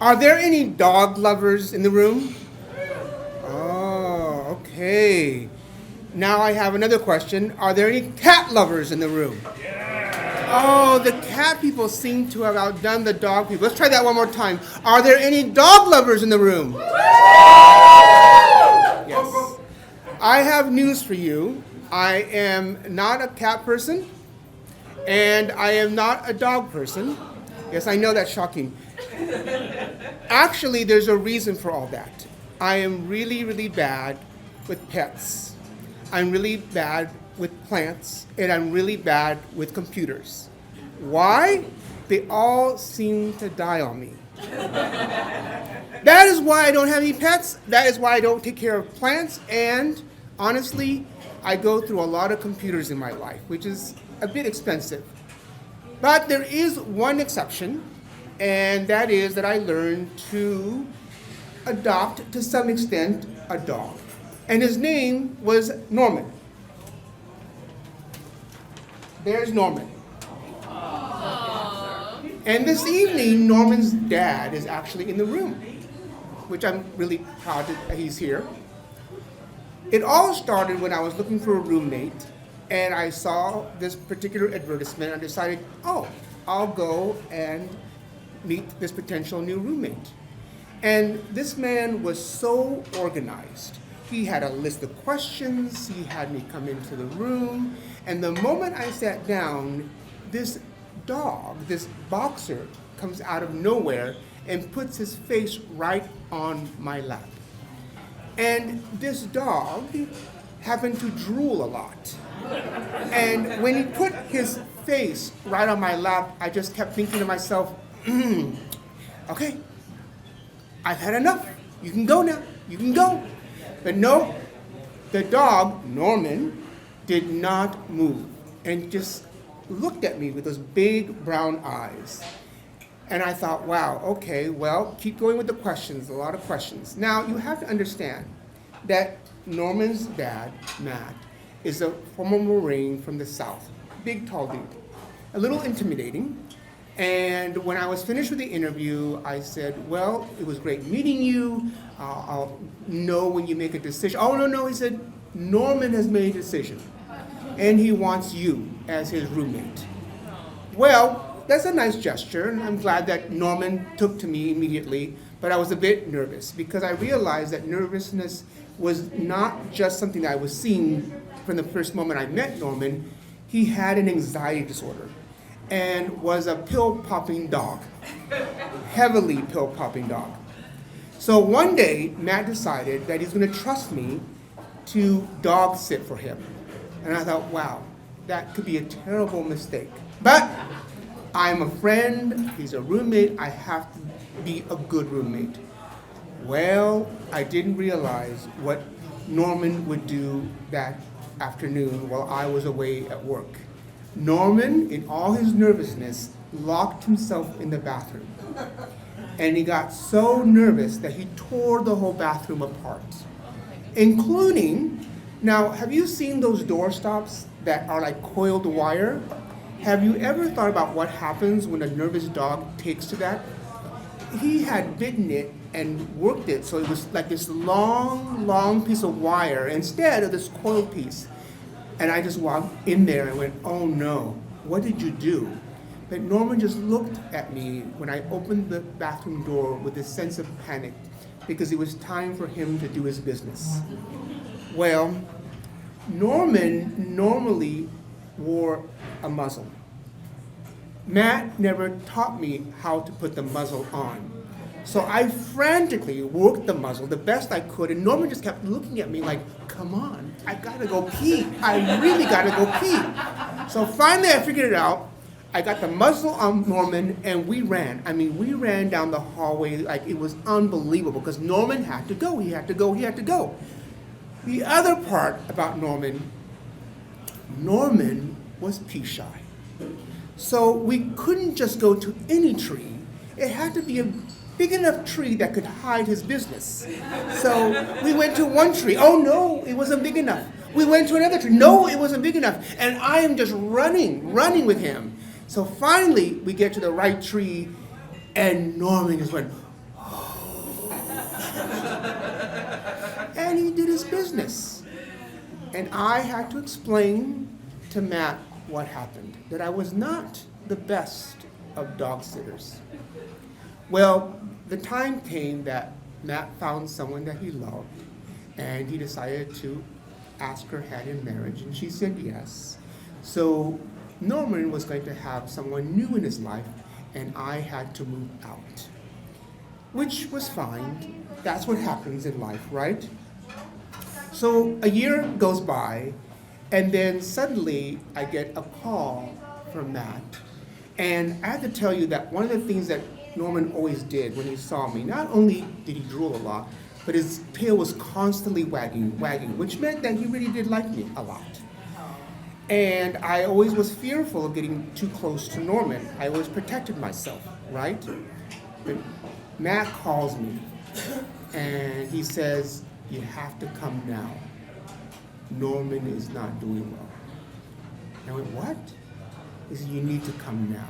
Are there any dog lovers in the room? Oh, okay. Now I have another question. Are there any cat lovers in the room? Oh, the cat people seem to have outdone the dog people. Let's try that one more time. Are there any dog lovers in the room? Yes. I have news for you. I am not a cat person, and I am not a dog person. Yes, I know that's shocking. Actually, there's a reason for all that. I am really, really bad with pets. I'm really bad with plants, and I'm really bad with computers. Why? They all seem to die on me. That is why I don't have any pets. That is why I don't take care of plants. And honestly, I go through a lot of computers in my life, which is a bit expensive. But there is one exception, and that is that I learned to adopt, to some extent, a dog. And his name was Norman. There's Norman. And this evening, Norman's dad is actually in the room, which I'm really proud that he's here. It all started when I was looking for a roommate, and I saw this particular advertisement and I decided, oh, I'll go and meet this potential new roommate. And this man was so organized. He had a list of questions, he had me come into the room, and the moment I sat down, this dog, this boxer, comes out of nowhere and puts his face right on my lap. And this dog happened to drool a lot. And when he put his face right on my lap, I just kept thinking to myself, okay, I've had enough. You can go now. You can go. But no, the dog, Norman, did not move and just looked at me with those big brown eyes. And I thought, wow, okay, well, keep going with the questions, a lot of questions. Now, you have to understand that Norman's dad, Matt, is a former Marine from the South, big, tall dude, a little intimidating. And when I was finished with the interview, I said, well, it was great meeting you. I'll know when you make a decision. Oh, no, he said, Norman has made a decision, and he wants you as his roommate. Well, that's a nice gesture, and I'm glad that Norman took to me immediately, but I was a bit nervous because I realized that nervousness was not just something that I was seeing from the first moment I met Norman. He had an anxiety disorder and was a pill-popping dog, heavily pill-popping dog. So one day, Matt decided that he's going to trust me to dog sit for him. And I thought, wow, that could be a terrible mistake. But I'm a friend, he's a roommate, I have to be a good roommate. Well, I didn't realize what Norman would do that afternoon while I was away at work. Norman, in all his nervousness, locked himself in the bathroom. And he got so nervous that he tore the whole bathroom apart, including, now, have you seen those door stops that are like coiled wire? Have you ever thought about what happens when a nervous dog takes to that? He had bitten it and worked it so it was like this long piece of wire instead of this coiled piece. And I just walked in there and went, oh no, what did you do? But Norman just looked at me when I opened the bathroom door with a sense of panic because it was time for him to do his business. Well, Norman normally wore a muzzle. Matt never taught me how to put the muzzle on. So I frantically worked the muzzle the best I could, and Norman just kept looking at me like, come on, I gotta go pee. I really gotta go pee. So finally I figured it out. I got the muzzle on Norman, and we ran. I mean, we ran down the hallway like it was unbelievable because Norman had to go. He had to go. The other part about Norman was pee shy. So we couldn't just go to any tree. It had to be a big enough tree that could hide his business. So we went to one tree. Oh no, it wasn't big enough. We went to another tree. No, it wasn't big enough. And I am just running with him. So finally we get to the right tree, and Norman just went, And he did his business. And I had to explain to Matt what happened, that I was not the best of dog sitters. Well, the time came that Matt found someone that he loved, and he decided to ask her hand in marriage, and she said yes. So Norman was going to have someone new in his life, and I had to move out, which was fine. That's what happens in life, right? So a year goes by, and then suddenly I get a call from Matt. And I have to tell you that one of the things that Norman always did when he saw me, not only did he drool a lot, but his tail was constantly wagging, which meant that he really did like me a lot. And I always was fearful of getting too close to Norman. I always protected myself, right? But Matt calls me, and he says, "You have to come now. Norman is not doing well." And I went, "What?" He said, "You need to come now."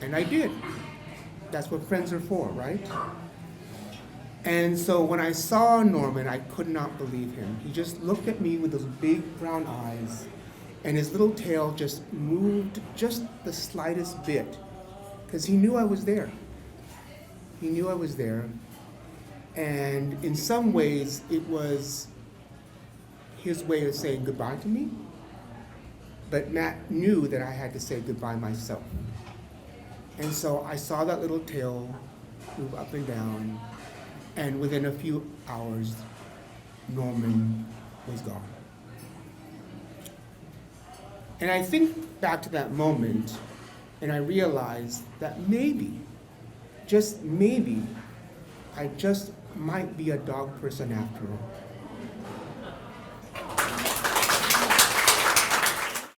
And I did. That's what friends are for, right? And so when I saw Norman, I could not believe him. He just looked at me with those big brown eyes, and his little tail just moved just the slightest bit, because he knew I was there. He knew I was there. And in some ways, it was his way of saying goodbye to me. But Matt knew that I had to say goodbye myself. And so I saw that little tail move up and down, and within a few hours, Norman was gone. And I think back to that moment, and I realized that maybe, just maybe, I just might be a dog person after all.